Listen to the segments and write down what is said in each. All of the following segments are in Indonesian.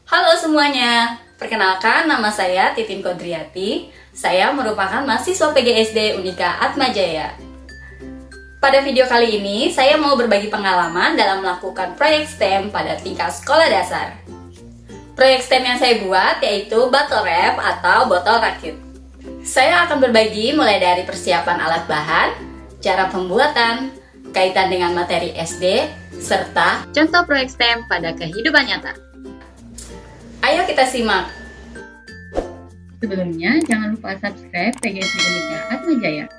Halo semuanya, perkenalkan nama saya Titin Kodriati. Saya merupakan mahasiswa PGSD Unika Atmajaya. Pada video kali ini, saya mau berbagi pengalaman dalam melakukan proyek STEM pada tingkat sekolah dasar. Proyek STEM yang saya buat yaitu bottle wrap atau botol rakit. Saya akan berbagi mulai dari persiapan alat bahan, cara pembuatan, kaitan dengan materi SD, serta contoh proyek STEM pada kehidupan nyata. Ayo kita simak. Sebelumnya, jangan lupa subscribe PGSD Unika Atmajaya.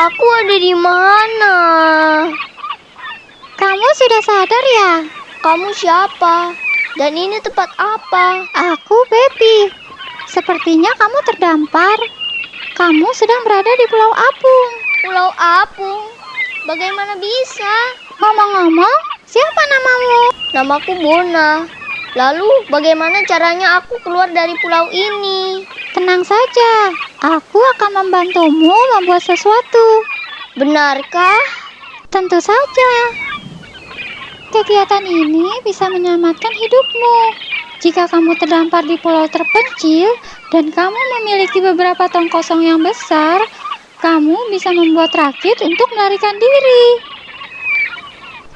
Aku ada di mana? Kamu sudah sadar ya? Kamu siapa? Dan ini tempat apa? Aku Baby. Sepertinya kamu terdampar. Kamu sedang berada di Pulau Apung. Pulau Apung? Bagaimana bisa? Ngomong-ngomong, siapa namamu? Namaku Bona. Lalu bagaimana caranya aku keluar dari pulau ini? Tenang saja, aku akan membantumu membuat sesuatu. Benarkah? Tentu saja. Kegiatan ini bisa menyelamatkan hidupmu. Jika kamu terdampar di pulau terpencil dan kamu memiliki beberapa tong kosong yang besar, kamu bisa membuat rakit untuk melarikan diri.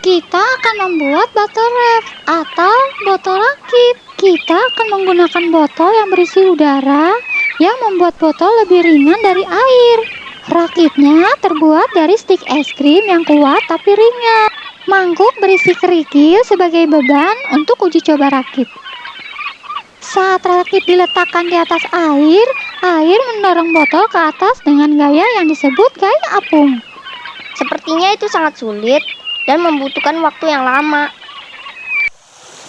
Kita akan membuat botol wrap atau botol rakit. Kita akan menggunakan botol yang berisi udara yang membuat botol lebih ringan dari air. Rakitnya terbuat dari stik es krim yang kuat tapi ringan. Mangkuk berisi kerikil sebagai beban untuk uji coba rakit. Saat rakit diletakkan di atas air mendorong botol ke atas dengan gaya yang disebut gaya apung. Sepertinya itu sangat sulit dan membutuhkan waktu yang lama.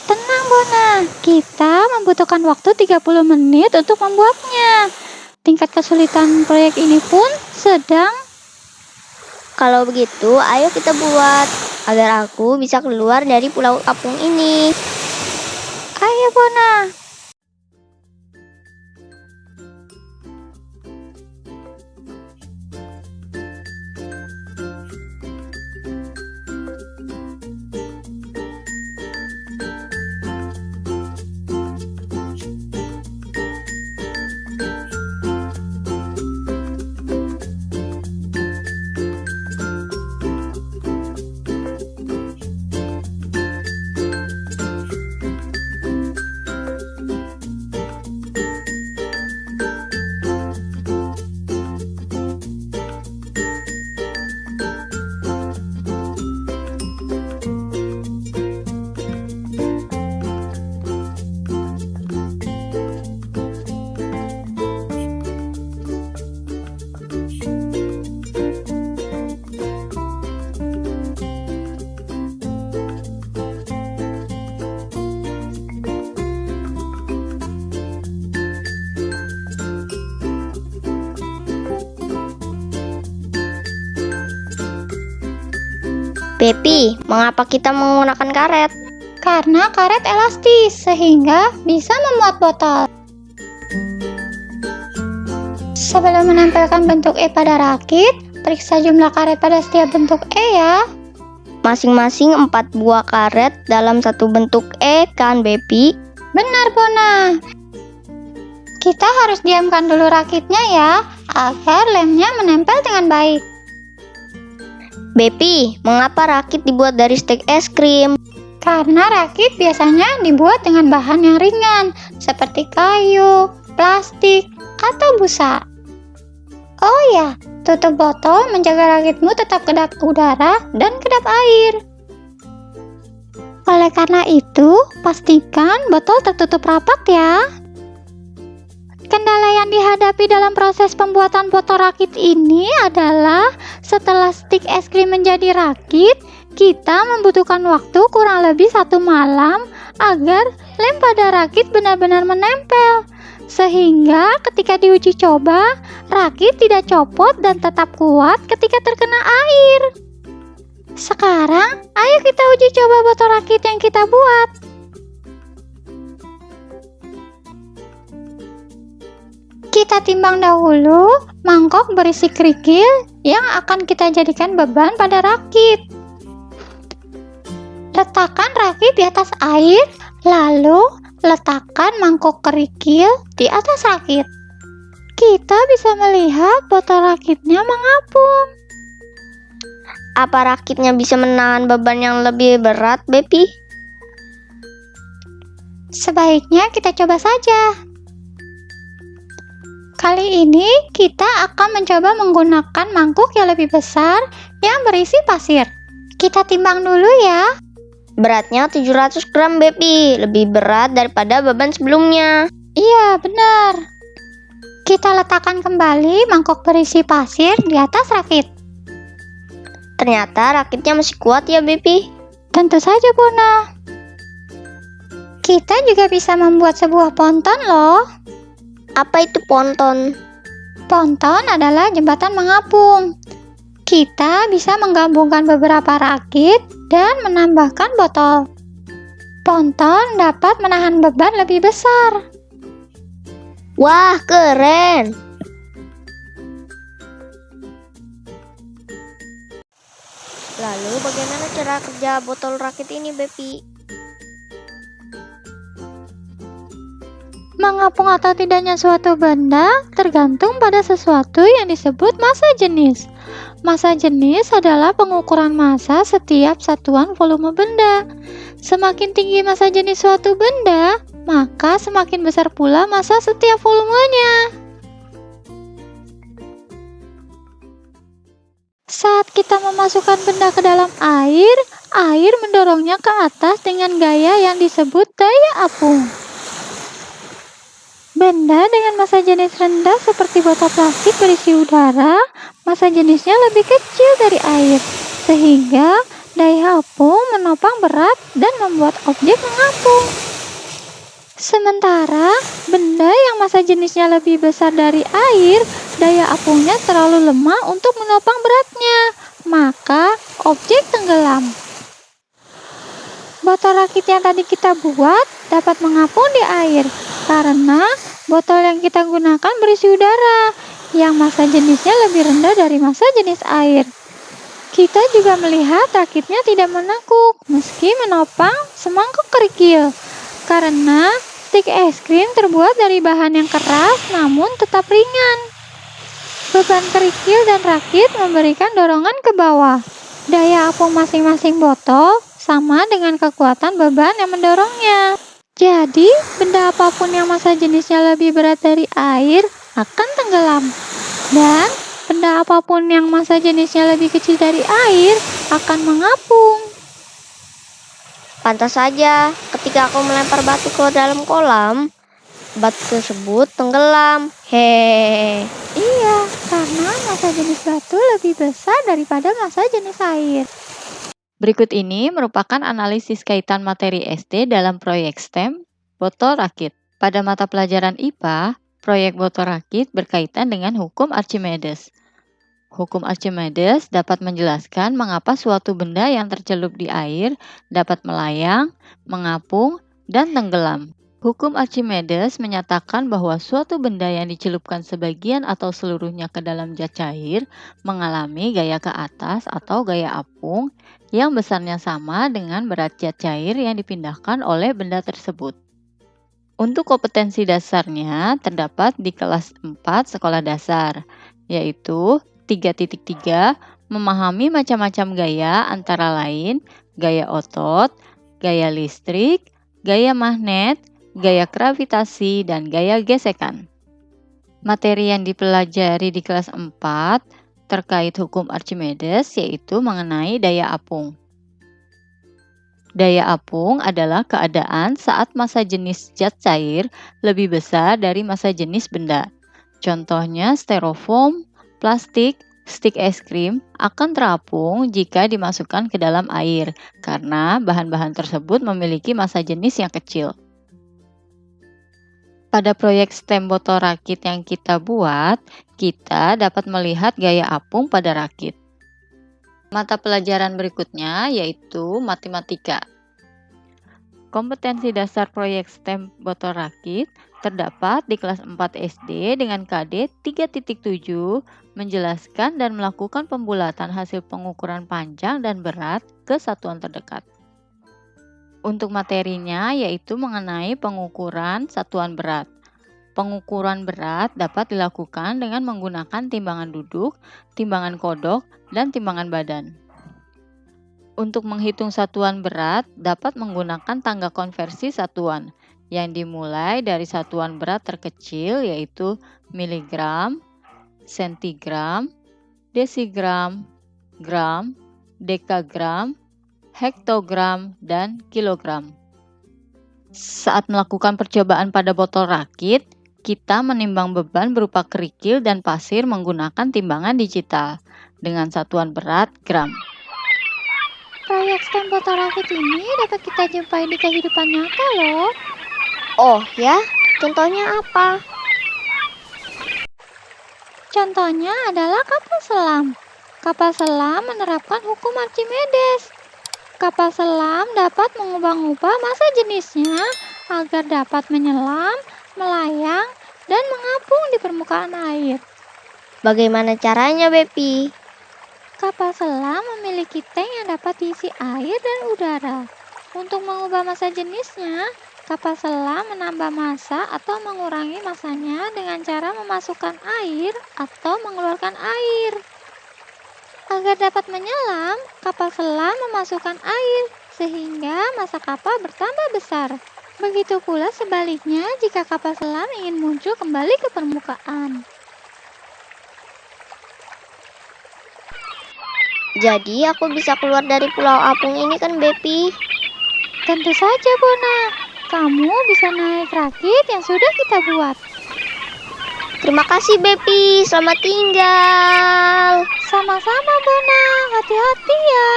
Tenang Bona, kita membutuhkan waktu 30 menit untuk membuatnya. Tingkat kesulitan proyek ini pun sedang. Kalau begitu, ayo kita buat agar aku bisa keluar dari pulau apung ini. Ayo Bona. Pepi, mengapa kita menggunakan karet? Karena karet elastis sehingga bisa memuat botol. Sebelum menempelkan bentuk E pada rakit, periksa jumlah karet pada setiap bentuk E ya. Masing-masing 4 buah karet dalam satu bentuk E kan, Bepi? Benar Bona. Kita harus diamkan dulu rakitnya ya, agar lemnya menempel dengan baik. Bepi, mengapa rakit dibuat dari stik es krim? Karena rakit biasanya dibuat dengan bahan yang ringan, seperti kayu, plastik, atau busa. Oh ya, tutup botol menjaga rakitmu tetap kedap udara dan kedap air. Oleh karena itu, pastikan botol tertutup rapat ya. Kendala yang dihadapi dalam proses pembuatan botol rakit ini adalah setelah stik es krim menjadi rakit, kita membutuhkan waktu kurang lebih 1 malam agar lem pada rakit benar-benar menempel. Sehingga ketika diuji coba, rakit tidak copot dan tetap kuat ketika terkena air. Sekarang, ayo kita uji coba botol rakit yang kita buat. Kita timbang dahulu mangkok berisi kerikil yang akan kita jadikan beban pada rakit. Letakkan rakit di atas air, lalu letakkan mangkok kerikil di atas rakit. Kita bisa melihat botol rakitnya mengapung. Apa rakitnya bisa menahan beban yang lebih berat, Bepi? Sebaiknya kita coba saja. Kali ini kita akan mencoba menggunakan mangkuk yang lebih besar yang berisi pasir. Kita timbang dulu ya. Beratnya 700 gram, Bepi. Lebih berat daripada beban sebelumnya. Iya, benar. Kita letakkan kembali mangkok berisi pasir di atas rakit. Ternyata rakitnya masih kuat ya, Bepi. Tentu saja, Bona. Kita juga bisa membuat sebuah ponton loh. Apa itu ponton? Ponton adalah jembatan mengapung. Kita bisa menggabungkan beberapa rakit dan menambahkan botol. Ponton dapat menahan beban lebih besar. Wah, keren! Lalu bagaimana cara kerja botol rakit ini, Bepi? Mengapung atau tidaknya suatu benda tergantung pada sesuatu yang disebut massa jenis. Massa jenis adalah pengukuran massa setiap satuan volume benda. Semakin tinggi massa jenis suatu benda, maka semakin besar pula massa setiap volumenya. Saat kita memasukkan benda ke dalam air, air mendorongnya ke atas dengan gaya yang disebut daya apung. Benda dengan massa jenis rendah seperti botol plastik berisi udara, massa jenisnya lebih kecil dari air, sehingga daya apung menopang berat dan membuat objek mengapung. Sementara, benda yang massa jenisnya lebih besar dari air, daya apungnya terlalu lemah untuk menopang beratnya, maka objek tenggelam. Botol rakit yang tadi kita buat dapat mengapung di air, karena botol yang kita gunakan berisi udara yang massa jenisnya lebih rendah dari massa jenis air. Kita juga melihat rakitnya tidak menekuk meski menopang semangkuk kerikil, karena stik es krim terbuat dari bahan yang keras namun tetap ringan. Beban kerikil dan rakit memberikan dorongan ke bawah. Daya apung masing-masing botol sama dengan kekuatan beban yang mendorongnya. Jadi, benda apapun yang massa jenisnya lebih berat dari air akan tenggelam. Dan, benda apapun yang massa jenisnya lebih kecil dari air akan mengapung. Pantas saja, ketika aku melempar batu ke dalam kolam, batu tersebut tenggelam. Hehehe. Iya, karena massa jenis batu lebih besar daripada massa jenis air. Berikut ini merupakan analisis kaitan materi SD dalam proyek STEM, botol rakit. Pada mata pelajaran IPA, proyek botol rakit berkaitan dengan hukum Archimedes. Hukum Archimedes dapat menjelaskan mengapa suatu benda yang tercelup di air dapat melayang, mengapung, dan tenggelam. Hukum Archimedes menyatakan bahwa suatu benda yang dicelupkan sebagian atau seluruhnya ke dalam zat cair mengalami gaya ke atas atau gaya apung yang besarnya sama dengan berat zat cair yang dipindahkan oleh benda tersebut. Untuk kompetensi dasarnya terdapat di kelas 4 sekolah dasar, yaitu 3.3 memahami macam-macam gaya antara lain gaya otot, gaya listrik, gaya magnet, gaya gravitasi, dan gaya gesekan. Materi yang dipelajari di kelas 4 terkait hukum Archimedes yaitu mengenai daya apung. Daya apung adalah keadaan saat massa jenis zat cair lebih besar dari massa jenis benda. Contohnya styrofoam, plastik, Stik es krim akan terapung jika dimasukkan ke dalam air, karena bahan-bahan tersebut memiliki massa jenis yang kecil. Pada proyek stem botol rakit yang kita buat, kita dapat melihat gaya apung pada rakit. Mata pelajaran berikutnya yaitu matematika. Kompetensi dasar proyek stem botol rakit terdapat di kelas 4 SD dengan KD 3.7 menjelaskan dan melakukan pembulatan hasil pengukuran panjang dan berat ke satuan terdekat. Untuk materinya yaitu mengenai pengukuran satuan berat. Pengukuran berat dapat dilakukan dengan menggunakan timbangan duduk, timbangan kodok, dan timbangan badan. Untuk menghitung satuan berat dapat menggunakan tangga konversi satuan yang dimulai dari satuan berat terkecil yaitu miligram, sentigram, desigram, gram, dekagram, hektogram, dan kilogram. Saat melakukan percobaan pada botol rakit, kita menimbang beban berupa kerikil dan pasir menggunakan timbangan digital dengan satuan berat gram. Proyek stem botol rakit ini dapat kita jumpai di kehidupan nyata loh. Oh ya, contohnya apa? Contohnya adalah kapal selam. Kapal selam menerapkan hukum Archimedes. Kapal selam dapat mengubah-ubah massa jenisnya agar dapat menyelam, melayang, dan mengapung di permukaan air. Bagaimana caranya, Bepi? Kapal selam memiliki tank yang dapat diisi air dan udara. Untuk mengubah massa jenisnya, kapal selam menambah massa atau mengurangi massanya dengan cara memasukkan air atau mengeluarkan air. Agar dapat menyelam, kapal selam memasukkan air sehingga massa kapal bertambah besar. Begitu pula sebaliknya jika kapal selam ingin muncul kembali ke permukaan. Jadi aku bisa keluar dari pulau apung ini kan, Bepi? Tentu saja, Bona. Kamu bisa naik rakit yang sudah kita buat. Terima kasih, Bepi. Selamat tinggal. Sama-sama, Bona. Hati-hati ya.